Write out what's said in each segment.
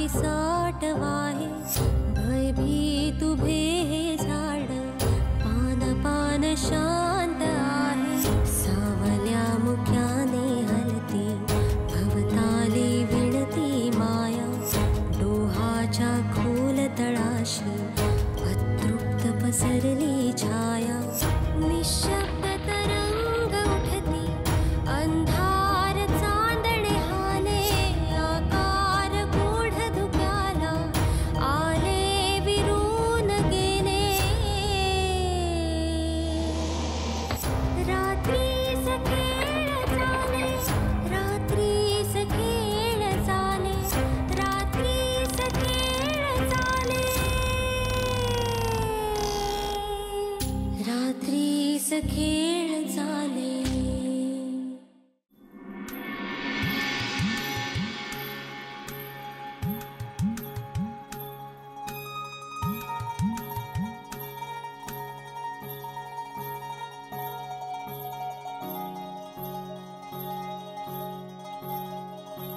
साठ वाहे भयभीत उभे हे झाड पान पान शांत आहे सावल्या मुक्याने हलती भवताली विणती माया डोहाच्या खोल तळाशी अतृप्त पसरली छाया निशब्द तरंग उठती अंधार चांदणे हाले आकार गूढ धुक्याला आले विरून गेले रात्रीस खेळ चाले रात्रीस खेळ चाले रात्रीस खेळ चाले रात्रीस खेळ चाले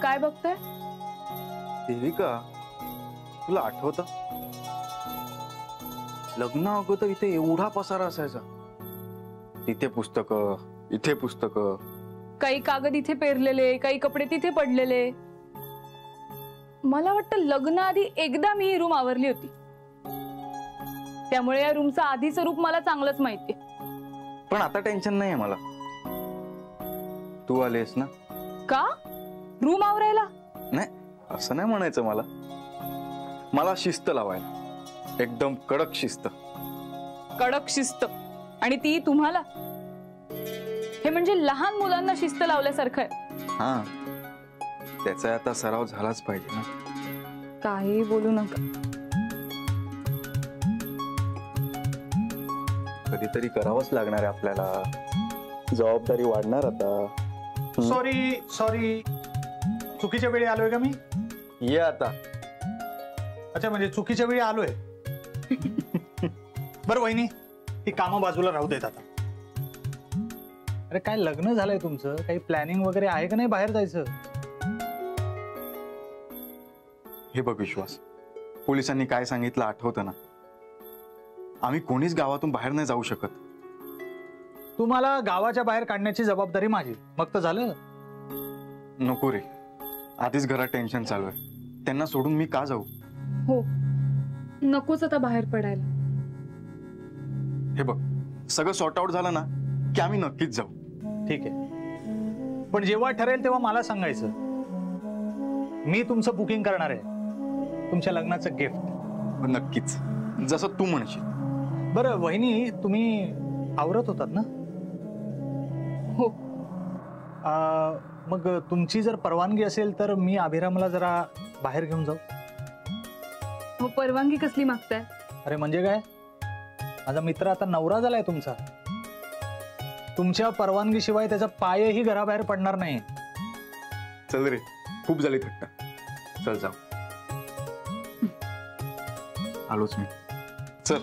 काय बघताय? देविका, तुला आठवतं लग्न अगोदर इथे एवढा पसारा असायचा, तिथे पुस्तकं इथे पुस्तकं, काही कागद इथे पेरलेले, काही कपडे तिथे पडलेले. मला वाटतं लग्नाआधी एकदा मी ही रूम आवरली होती, त्यामुळे या रूमचं आधीचं रूप मला चांगलंच माहितीये. पण आता टेन्शन नाहीये मला. तू आलीस ना. का? रूम आवरायला? नाही, असं नाही म्हणायचं. मला शिस्त लावायला, एकदम कडक शिस्त. कडक शिस्त? आणि ती तुम्हाला? हे म्हणजे लहान मुलांना शिस्त लावल्यासारखं आहे. हा, त्याचा आता सराव झालाच पाहिजे ना. काही बोलू नका. कधीतरी करावंच लागणार आहे आपल्याला, जबाबदारी वाढणार आता. सॉरी सॉरी, चुकीच्या वेळी आलोय का मी? ये आता. अच्छा, म्हणजे चुकीच्या वेळी आलोय. बरं वहिनी, ही कामं बाजूला राहू देत आता. अरे काय लग्न झालंय तुमचं, काही प्लॅनिंग वगैरे आहे का नाही बाहेर जायचं? हे बघ विश्वास, पोलिसांनी काय सांगितलं आठवतं ना? आम्ही कोणीच गावातून बाहेर नाही जाऊ शकत. तुम्हाला गावाच्या बाहेर काढण्याची जबाबदारी माझी, मग तर झालं. नको रे, आधीच घरात टेन्शन चालू आहे. त्यांना सोडून मी का जाऊ? हो, नकोच आता बाहेर पडायला. हे बघ, सगळं सॉर्ट आउट झालं ना की आम्ही नक्कीच जाऊ. ठीक आहे, पण जेव्हा ठरेल तेव्हा मला सांगायचं. मी तुमचं बुकिंग करणार आहे, तुमच्या लग्नाचं गिफ्ट. नक्कीच, जसं तू म्हणशील. बरं वहिनी, तुम्ही आवरत होतात ना? हो. मग तुमची जर परवानगी असेल तर मी अभिरामला जरा बाहेर घेऊन जाऊ. हो, परवानगी कसली मागताय? अरे म्हणजे काय, माझा मित्र आता नवरा झालाय तुमचा. तुमच्या परवानगीशिवाय त्याचा पायही घराबाहेर पडणार नाही. चल रे, खूप झाली थट्टा. चल जाऊ. आलोच मी. चल.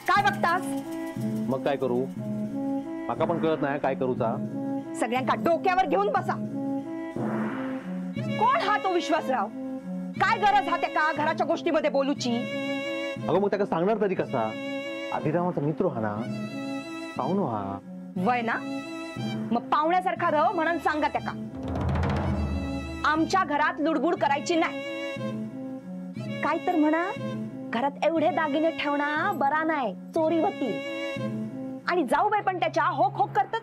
काय बघतास? मग काय करू, माका पण कळत नाही काय करूचा. सगळ्यांका डोक्यावर घेऊन बसा. कोण हा तो विश्वासराव? काय गरज हा त्या घराच्या गोष्टीमध्ये बोलूची? अगं मग त्याला सांगणार तरी कसा? अभिरामाचा मित्र हा ना, पाहुणा हा. वय ना, मग पाहुण्यासारखा रह म्हणून सांगा त्याका. आमच्या घरात लुडबुड करायची नाही. काय तर म्हणा, घरात एवढे दागिने ठेवणं बरा नाही, चोरी होती. आणि जाऊबाई पण त्याच्या होक होक करतात.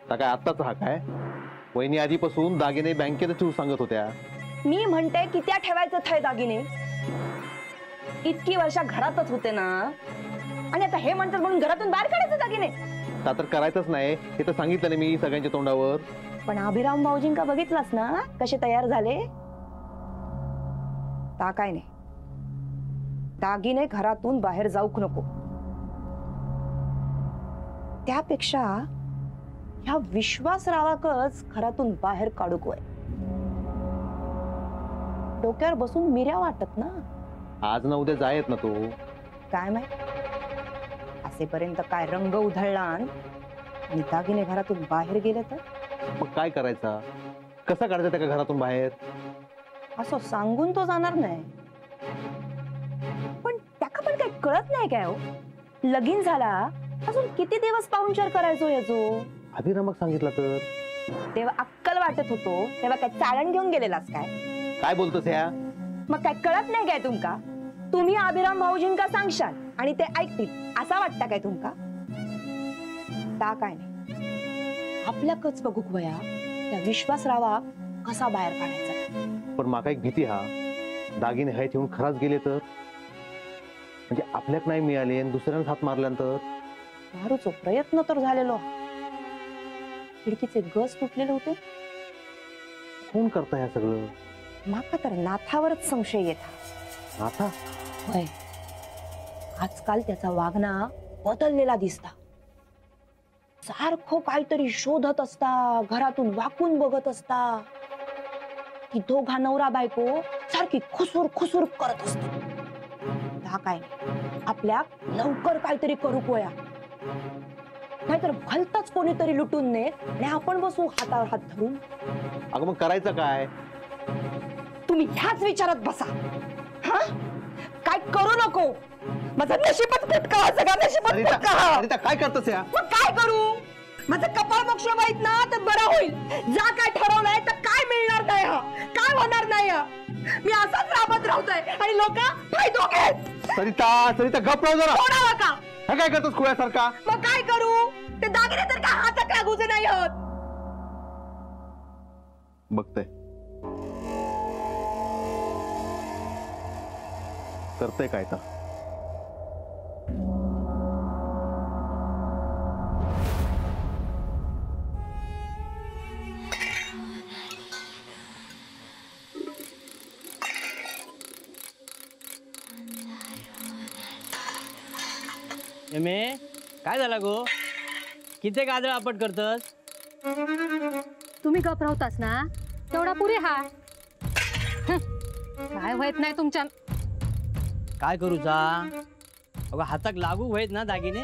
काय आत्ताच हा काय? वहिनी आधीपासून दागिने बँकेत ठेवू सांगत होत्या. मी म्हणते की त्या ठेवायचं थे दागिने. इतकी वर्ष घरातच होते ना, आणि आता हे म्हणतात म्हणून घरातून बाहेर काढायचं दागिने. तर करायचंच नाही हे तर सांगितलं ना मी सगळ्यांच्या तोंडावर. पण अभिराम भाऊजींका बघितलास ना कसे तयार झाले? ता काय नाही, दागिने घरातून बाहेर जाऊक नको. त्यापेक्षा ह्या विश्वासरावाकच घरातून बाहेर काढूक वय. डोक्यावर बसून मिऱ्या वाटत ना. आज ना उद्या जायत ना तो. काय माहित असेपर्यंत काय रंग उधळला आणि दागिने घरातून बाहेर गेले तर मग काय करायचा, कसा काढायचा त्याला घरातून बाहेर. असं सांगून तो जाणार नाही. पण त्याका पण काही कळत नाही काय हो, लगीन झाला अजून किती दिवस पाहुणचार करायचो याचो. अभिरामक सांगितलं तर. तेव्हा अक्कल वाटत होतो तेव्हा काय चाळण घेऊन गेलेलास काय. काय बोलतोस ह्या. मग काय कळत नाही काय तुमका. तुम्ही अभिराम भाऊजींका सांगशाल आणि ते ऐकतील असा वाटतं काय तुमका. ता काय नाही आपल्याकच बघू वया त्या विश्वासरावा कसा बाहेर काढायचा. पण माका एक भीती हा, दागिने हाय ठेवून खराच गेले तर, म्हणजे आपल्याक नाही मिळाले आणि दुसऱ्यानं हात मारल्यानंतर. मारूचो प्रयत्न तर झालेलो. खिडकीचे गज तुटलेले होते. कोण करता ह्या सगळं. माका तर नाथावरच संशय येत. नाथा. होय, आजकाल त्याचा वागणा बदललेला दिसता. सारखं काहीतरी शोधत असता, घरातून वाकून बघत असता. ती दोघा नवरा बायको सारखी खुसूर खुसूर करत असते. हा काय आपल्या लवकर काहीतरी करू पोया, नाहीतर भलतच कोणीतरी लुटून ने आणि आपण बसू हातावर हात धरून. अगं मग करायचं काय. तुम्ही ह्याच विचारात बसा. हा काय करू नको. माझं नशीबच फुटका, सगळं नशीबच फुटका. अनिता काय करतोस या. मग काय करू. माझं कपाळ मोक्ष माहित ना तर बरं होईल. जा काय ठरवलंय तर काय मिळणार नाही, हा काय होणार नाही. मी असाच राबत राहतोय आणि लोक फायदो घेत. सरिता सरिता गप राहू जरा. सोडावा का. हे काय करतोस खुळ्यासारखा. मग काय करू. ते दागिने तर काय हातात लागूचे नाही होत. बघताय करतंय काय तर. एमे काय झाला गो, किती गाजळ आपट करतस. तुम्ही गप राहतास ना तेवढा पुरे हा. काय व्हायत नाही तुमच्या. काय करूचा. अगं हाताक लागू व्हायत ना दागिने.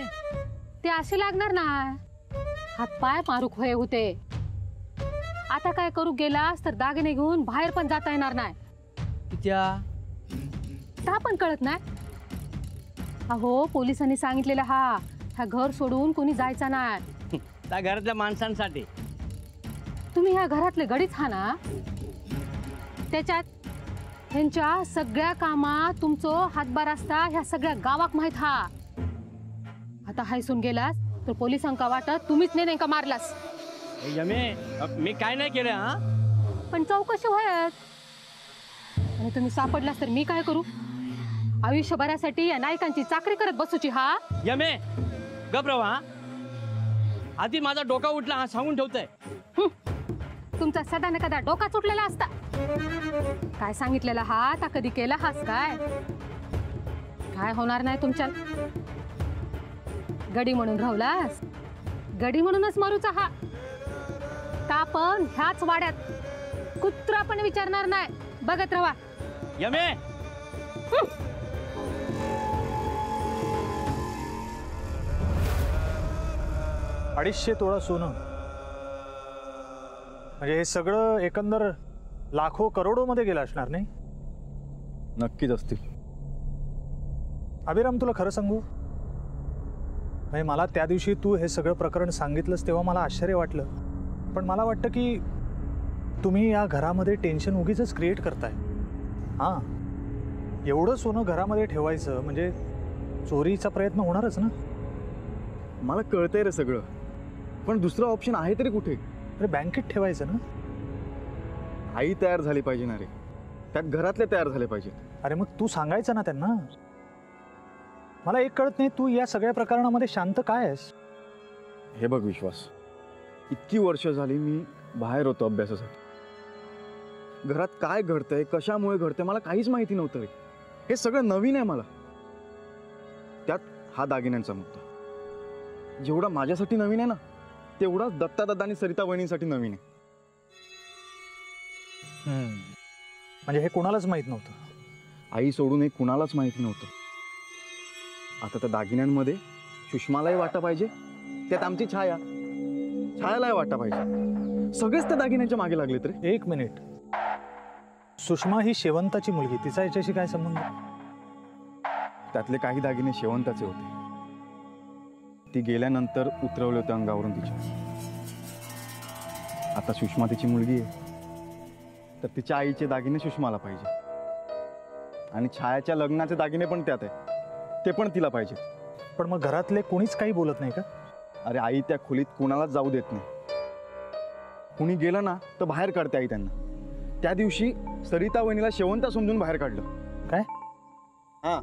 ते असे लागणार ना, हात पाय मारूक होय होते. आता काय करू गेलास तर दागिने घेऊन बाहेर पण जाता येणार नाही. तिच्या का पण कळत नाही. अहो पोलिसांनी सांगितलेलं हा घर सोडून कोणी जायचा नाही. त्या घरातल्या माणसांसाठी. तुम्ही ह्या घरातले गडीच हा ना. त्याच्यात ह्यांच्या सगळ्या कामात तुमचो हातभार असता ह्या सगळ्या गावाक माहित हा. आता हायसून गेलास तर पोलिसांका वाटत तुम्हीच नेमका मारलास. यमे मी काय नाही केलं. हा पण चौकशी होयत आणि तुम्ही सापडलास तर मी काय करू. आयुष्यभरासाठी या नायकांची चाकरी करत बसूची हा. यमे गप्राव. हा आधी माझा डोका उठला हा सांगून ठेवतोय. तुमचा सदा न कदा डोका सुटलेला असता. काय सांगितलेला हा आता कधी केला हास काय. काय होणार नाही तुमच्या. गडी म्हणून राहुलास, गडी म्हणूनच मारूचा हा. का पण ह्याच वाड्यात कुत्रा पण विचारणार नाही. बघत राहा. यमे 250 तोळा सोनं म्हणजे हे सगळं एकंदर लाखो करोडो मध्ये गेलं असणार नाही. नक्कीच असतील. अभिराम तुला खरं सांगू, म्हणजे मला त्या दिवशी तू हे सगळं प्रकरण सांगितलंस तेव्हा मला आश्चर्य वाटलं. पण मला वाटतं की तुम्ही या घरामध्ये टेन्शन उगीच क्रिएट करताय. हां एवढं सोनं घरामध्ये ठेवायचं म्हणजे चोरीचा प्रयत्न होणारच ना. मला कळतंय रे सगळं, पण दुसरं ऑप्शन आहे तरी कुठे. अरे बँकेत ठेवायचं ना. आई तयार झाली पाहिजे ना रे, त्यात घरातले तयार झाले पाहिजेत. अरे मग तू सांगायचं ना त्यांना. मला एक कळत नाही, तू या सगळ्या प्रकरणामध्ये शांत काय आहेस. हे बघ विश्वास, इतकी वर्ष झाली मी बाहेर होतो अभ्यासासाठी. घरात काय घडतंय कशामुळे घडतंय मला काहीच माहिती नव्हतं रे. हे सगळं नवीन आहे मला. त्यात हा दागिन्यांचा मुद्दा जेवढा माझ्यासाठी नवीन आहे ना तेवढाच दत्ता दादा आणि सरिता वहिनींसाठी नवीन आहे. म्हणजे हे कोणालाच माहित नव्हतं. आई सोडून एक कुणालाच माहिती नव्हतं. आता त्या दागिन्यांमध्ये सुषमालाही वाटा पाहिजे, त्यात आमची छायालाही वाटा पाहिजे. सगळेच त्या दागिन्यांच्या मागे लागलेत रे. एक मिनिट, सुषमा ही शेवंताची मुलगी, तिचा याच्याशी काय संबंध? त्यातले काही दागिने शेवंताचे होते. ती गेल्यानंतर उतरवले होते अंगावरून तिच्या. आता सुषमा तिची मुलगी आहे, तर तिच्या आईचे दागिने सुषमाला पाहिजे, आणि छायाच्या लग्नाचे दागिने पण त्यात आहे, ते पण तिला पाहिजे. पण मग घरातले कोणीच काही बोलत नाही का? अरे आई त्या खोलीत कुणालाच जाऊ देत नाही. कुणी गेलं ना तर बाहेर काढते आई त्यांना. त्या दिवशी सरिता वहिनीला शेवंता समजून बाहेर काढलं. काय? हा.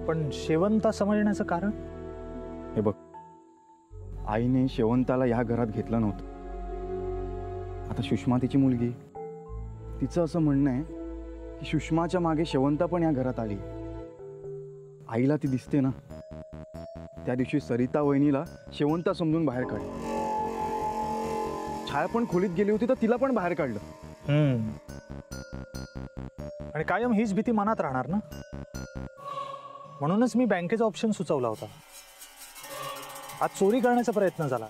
पण शेवंता समजण्याचं कारण? हे बघ, आईने शेवंताला ह्या घरात घेतलं नव्हतं. आता सुषमा तिची मुलगी, तिचं असं म्हणणं आहे की सुषमाच्या मागे शेवंता पण या घरात आली. आईला ती दिसते ना. त्या दिवशी सरिता वहिनीला शेवंता समजून बाहेर काढलं. छाया पण खोलीत गेली होती तर तिला पण बाहेर काढलं. आणि कायम हीच भीती मनात राहणार ना. म्हणूनच मी बँकेचा ऑप्शन सुचवला होता. आज चोरी करण्याचा प्रयत्न झाला,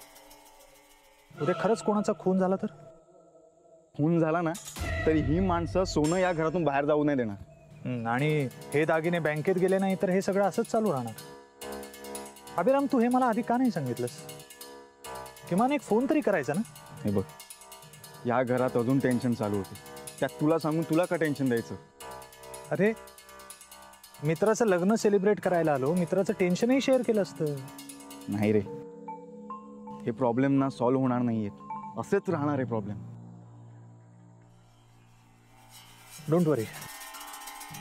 उद्या खरंच कोणाचा खून झाला तर? खून झाला ना तरी ही माणसं सोनं या घरातून बाहेर जाऊ नाही देणार. आणि हे दागिने बँकेत गेले नाही तर हे सगळं असंच चालू राहणार. अभिराम, तू हे मला आधी का नाही सांगितलंस? किमान एक फोन तरी करायचा ना. हे बघ, या घरात अजून टेन्शन चालू होते, त्यात तुला सांगून तुला का टेन्शन द्यायचं? अरे, मित्राचं लग्न सेलिब्रेट करायला आलो, मित्राचं टेन्शनही शेअर केलं असतं. नाही रे, हे प्रॉब्लेम ना सॉल्व्ह होणार नाहीयेत, असेच राहणार आहे प्रॉब्लेम. डोंट वरी,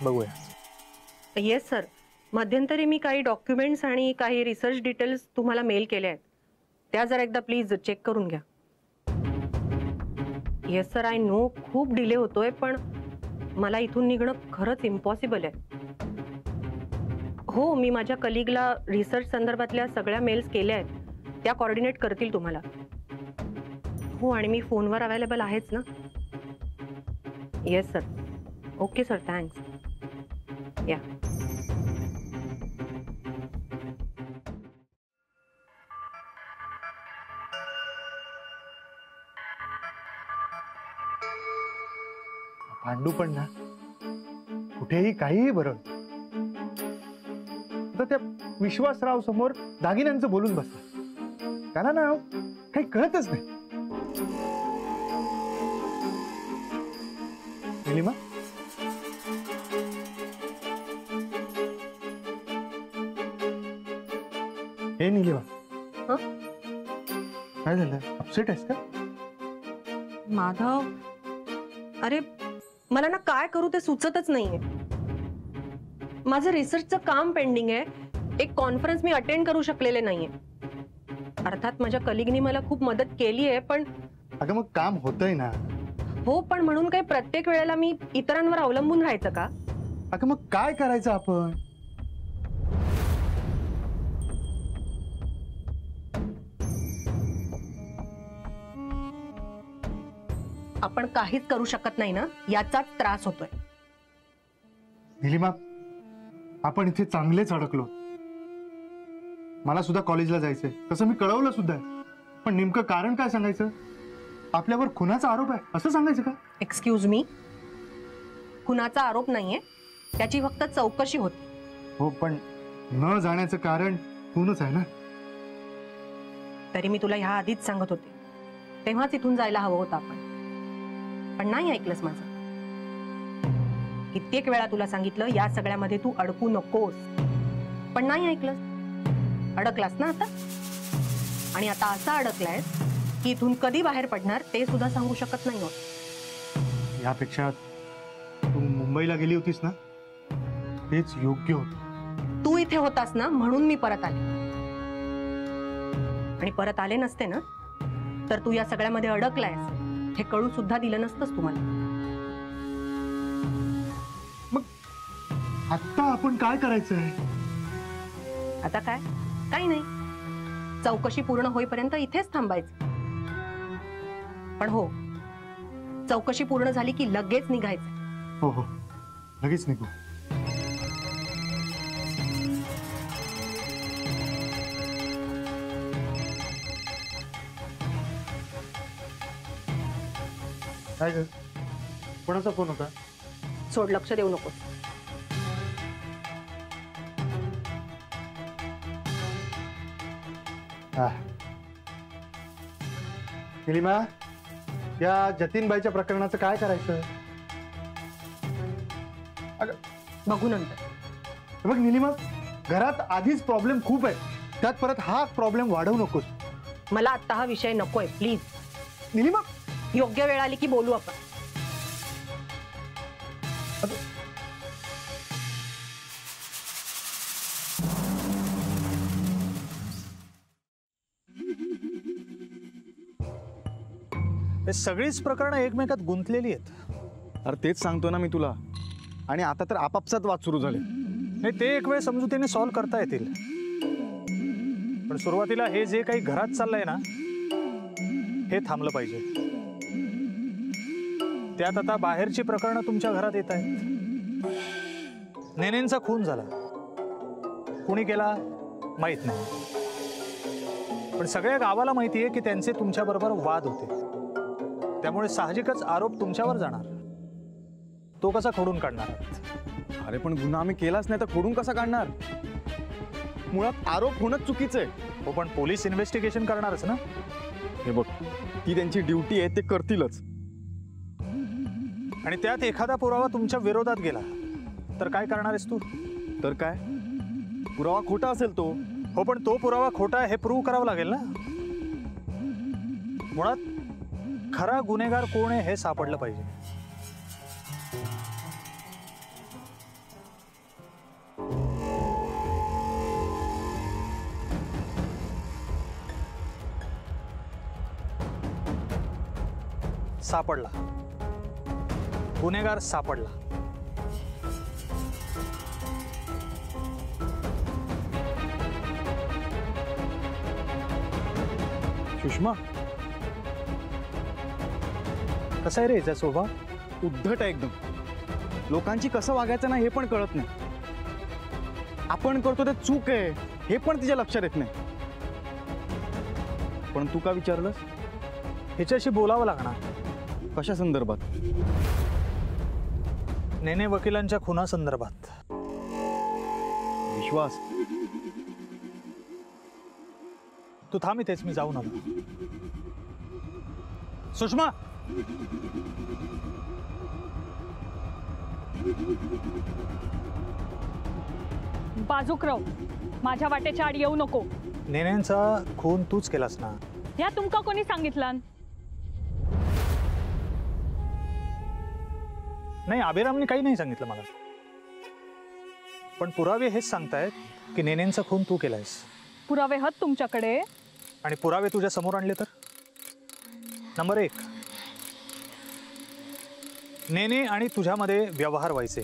बघूया. येस सर, मध्यंतरी मी काही डॉक्युमेंट्स आणि काही रिसर्च डिटेल्स तुम्हाला मेल केल्या आहेत, त्या जर एकदा प्लीज चेक करून घ्या. येस सर, आय नो खूप डिले होतोय, पण मला इथून निघणं खरंच इम्पॉसिबल आहे. हो, मी माझ्या कलिगला रिसर्च संदर्भातल्या सगळ्या मेल्स केल्या आहेत, त्या कॉर्डिनेट करतील तुम्हाला. हो, आणि मी फोनवर अवेलेबल आहेच ना. Yes sir. Okay sir, thanks. या. पांडू पण ना कुठेही काहीही बरं. आता त्या विश्वासराव समोर दागिन्यांचं बोलून बसला, त्याला ना काही कळतच नाही. निलिमा, हे निलिमा, काय झालं? अपसेट आहेस का? माधव, अरे मला ना काय करू ते सुचतच नाहीये. माझं रिसर्चचं काम पेंडिंग आहे, एक कॉन्फरन्स मी अटेंड करू शकलेले नाहीये. अर्थात माझ्या कलिगनी मला खूप मदत केली आहे, पण अगं मग काम होतंय ना. हो, पण म्हणून काही प्रत्येक वेळेला मी इतरांवर अवलंबून राहायचं का? अगं मग काय करायचं आपण? आपण काहीच करू शकत नाही ना, याचाच त्रास होतोय. निलिमा, आपण इथे चांगलेच अडकलो. मला सुद्धा कॉलेजला जायचंय, तसं मी कळवलं सुद्धा, पण नेमकं कारण काय सांगायचं? आपल्यावर खुनाचा आरोप आहे असं सांगायचं का? एक्सक्यूज मी, खुनाचा आरोप नाहीये, त्याची फक्त चौकशी होती. हो, पण न जाण्याचं कारण खूनच आहे ना. तरी मी तुला ह्या आधीच सांगत होते, तेव्हाच इथून जायला हवं होतं आपण, पण नाही ऐकलंस माझं. कित्येक वेळा तुला सांगितलं या सगळ्यामध्ये तू अडकू नकोस, पण नाही ऐकलंस. अडकलास ना आता, आणि आता असा अडकलाय की इथून कधी बाहेर पडणार ते सुद्धा सांगू शकत नाही होत. यापेक्षा तू मुंबईला गेली होतीस ना, तेच योग्य होतं. तू इथे होतास ना, म्हणून मी परत आले, आणि परत आले नसते ना तर तू या सगळ्यामध्ये अडकलायस हे कळू सुद्धा दिलं नसतंस तुम्हाला. मग आता आपण काय करायचंय? आता काय? काही नाही, चौकशी पूर्ण होईपर्यंत इथेच थांबायचं. पण हो, चौकशी पूर्ण झाली की लगेच निघायचं. हो हो, लगेच निघू. काय ग? कोणाचा फोन होता? सोड, लक्ष देऊ नको. निलिमा, या जतीनबाईच्या प्रकरणाचं काय करायचं? बघू नंतर. बघ निलिमा, घरात आधीच प्रॉब्लेम खूप आहे, त्यात परत हा प्रॉब्लेम वाढवू नकोस. मला आता हा विषय नकोय, प्लीज. निलिमा, योग्य वेळ आली की बोलू आपण. हे सगळीच प्रकरणं एकमेकात गुंतलेली आहेत. अरे तेच सांगतो ना मी तुला. आणि आता तर आपापसात वाद सुरू झाले. नाही, ते एक वेळ समजुतीने सॉल्व्ह करता येतील, पण सुरुवातीला हे जे काही घरात चाललंय ना, हे थांबलं पाहिजे. त्यात आता बाहेरची प्रकरणं तुमच्या घरात येत आहेत. नेनेंचा खून झाला, कुणी केला माहित नाही, पण सगळ्या गावाला माहिती आहे की त्यांचे तुमच्याबरोबर वाद होते. त्यामुळे साहजिकच आरोप तुमच्यावर जाणार. तो कसा खोडून काढणार? अरे पण गुन्हा आम्ही केलाच नाही तर खोडून कसा काढणार? मुळात आरोप होणंच चुकीचं आहे. हो, पण पोलीस इन्व्हेस्टिगेशन करणारच ना. हे बघ, ती त्यांची ड्युटी आहे, ते करतीलच. आणि त्यात एखादा पुरावा तुमच्या विरोधात गेला तर काय करणार आहेस तू? तर काय, पुरावा खोटा असेल तो. हो, पण तो पुरावा खोटा आहे हे प्रूव्ह करावं लागेल ना. मुळात खरा गुन्हेगार कोण आहे हे सापडलं पाहिजे. सापडला, गुन्हेगार सापडला. सुषमा, कसा आहे रे याचा स्वभाव? उद्धट आहे एकदम. लोकांची कसं वागायचं ना हे पण कळत नाही. आपण करतो ते चूक आहे हे पण तिच्या लक्षात येत नाही. पण तू का विचारलंस? ह्याच्याशी बोलावं लागणार. कशा संदर्भात? नेने वकिलांच्या खुना संदर्भात. विश्वास, तू थांब इथेच, मी जाऊन आलो. सुषमा, बाजूकराव, माझ्या वाटेच्या आड येऊ नको. नेनेंचा खून तूच केलास ना? ह्या तुमका कोणी सांगितलं? नाही, अभिरामने काही नाही सांगितलं मला. पण पुरावे हेच सांगतायत की नेनेंचा खून तू केलायस. पुरावे आहेत तुमच्याकडे? आणि पुरावे तुझ्या समोर आणले तर? नंबर 1, नेने आणि तुझ्यामध्ये व्यवहार व्हायचे.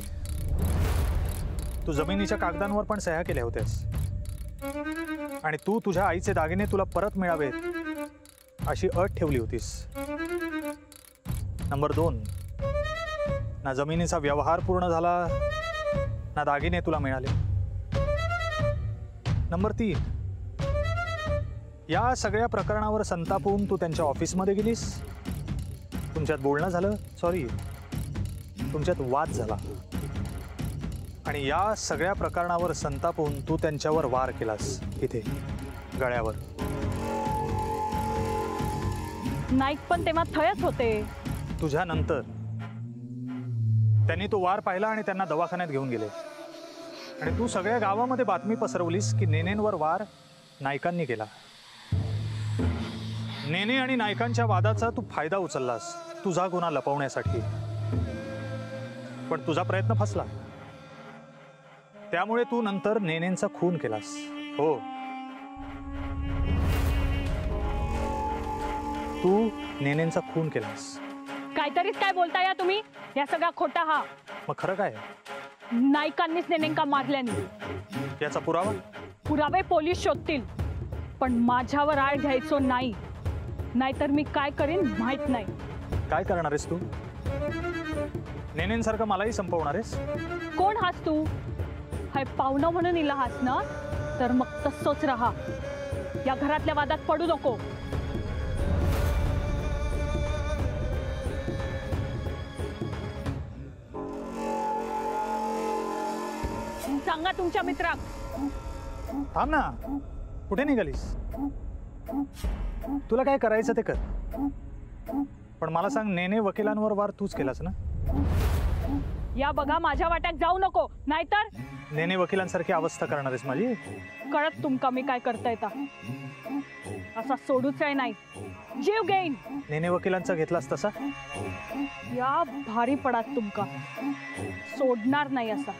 तू जमिनीच्या कागदांवर पण सह्या केल्या होत्यास. आणि तू तुझ्या आईचे दागिने तुला परत मिळावेत अशी अट ठेवली होतीस. नंबर 2, ना जमिनीचा व्यवहार पूर्ण झाला ना दागिने तुला मिळाले. नंबर 3, या सगळ्या प्रकरणावर संतापून तू त्यांच्या ऑफिसमध्ये गेलीस. तुमच्यात बोलणं झालं, सॉरी, तुमच्यात वाद झाला. आणि या सगळ्या प्रकरणावर संतापून तू त्यांच्यावर वार केलास, इथे गळ्यावर. नाईक पण तेव्हा थयच होते. तुझ्यानंतर त्यांनी तो वार पाहिला आणि त्यांना दवाखान्यात घेऊन गेले. आणि तू सगळ्या गावामध्ये बातमी पसरवलीस की नेनेंवर वार नायकांनी केला. नेने आणि नायकांच्या वादाचा तू फायदा उचललास तुझा गुन्हा लपवण्यासाठी. पण तुझा प्रयत्न फसला. त्यामुळे तू नंतर नेनेंचा खून केलास. हो, तू नेनेंचा खून केलास. काहीतरीच काय बोलताय तुम्ही? या सगळा खोटा हा. मग खरं काय? नायकांनीच नेनेंका मारल्याने. याचा पुरावा? पुरावे पोलीस शोधतील, पण माझ्यावर आळ घ्यायचो नाही. नाहीतर मी काय करीन माहित नाही. काय करणार आहेस तू? नेनेंसारखं मलाही संपवणार आहेस? कोण हास तू? हाय पाहुणा म्हणून इला हास ना, तर मग तसंच राहा. या घरातल्या वादात पडू नको. सांगा तुमच्या मित्राक. थांब ना, कुठे निघालीस? तुला काय करायचं ते कर, पण मला सांग, नेने वकिलांवर वार तूच केलास ना? या बघा, माझ्या वाट्यात जाऊ नको, नाहीतर नेने वकिलांसारखी अवस्था करणार आहेस माझी. कळत तुमका मी काय करताय ता. असा सोडूच आहे नाही, जीव घेईन. नेने वकिलांचा घेतलास तसा? या भारी पडात तुमका, सोडणार नाही असा.